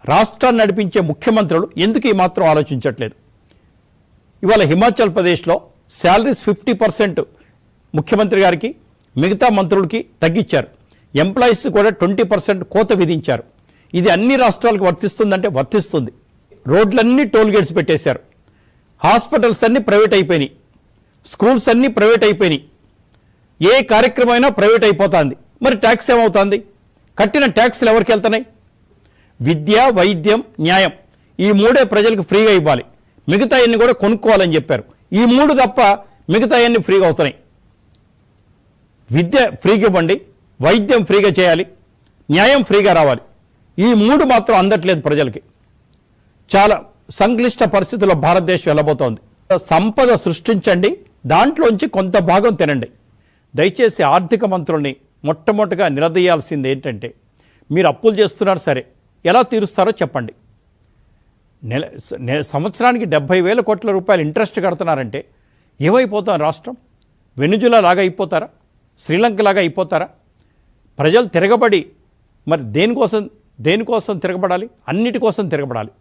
రాష్ట్రాన్ని నడిపించే ముఖ్యమంత్రులు ఎందుకు ఈ మాత్రం ఆలోచించట్లేదు? ఇవాళ హిమాచల్ ప్రదేశ్లో శాలరీస్ 50% ముఖ్యమంత్రి గారికి మిగతా మంత్రులకి తగ్గించారు. ఎంప్లాయీస్ కూడా 20% కోత విధించారు. ఇది అన్ని రాష్ట్రాలకు వర్తిస్తుందంటే వర్తిస్తుంది. రోడ్లన్నీ టోల్ గేట్స్ పెట్టేశారు. హాస్పిటల్స్ అన్నీ ప్రైవేట్ అయిపోయినాయి. స్కూల్స్ అన్నీ ప్రైవేట్ అయిపోయినాయి. ఏ కార్యక్రమం అయినా ప్రైవేట్ అయిపోతుంది. మరి ట్యాక్స్ ఏమవుతుంది? కట్టిన ట్యాక్స్లు ఎవరికి వెళ్తున్నాయి? విద్య, వైద్యం, న్యాయం ఈ మూడే ప్రజలకు ఫ్రీగా ఇవ్వాలి. మిగతా అన్ని కూడా కొనుక్కోవాలని చెప్పారు. ఈ మూడు తప్ప మిగతా అన్ని ఫ్రీగా అవుతున్నాయి. విద్య ఫ్రీగా ఇవ్వండి, వైద్యం ఫ్రీగా చేయాలి, న్యాయం ఫ్రీగా రావాలి. ఈ మూడు మాత్రం అందట్లేదు ప్రజలకి. చాలా సంక్లిష్ట పరిస్థితుల్లో భారతదేశం వెళ్ళబోతోంది. సంపద సృష్టించండి, దాంట్లోంచి కొంత భాగం తినండి. దయచేసి ఆర్థిక మంత్రుల్ని మొట్టమొదటిగా నిలదీయాల్సింది ఏంటంటే, మీరు అప్పులు చేస్తున్నారు సరే, ఎలా తీరుస్తారో చెప్పండి. సంవత్సరానికి 70,000 కోట్ల రూపాయలు ఇంట్రెస్ట్ కడుతున్నారంటే ఏమైపోతాం? రాష్ట్రం వెనుజులా లాగా అయిపోతారా? శ్రీలంక లాగా అయిపోతారా? ప్రజలు తిరగబడి మరి దేనికోసం తిరగబడాలి? అన్నిటి కోసం తిరగబడాలి.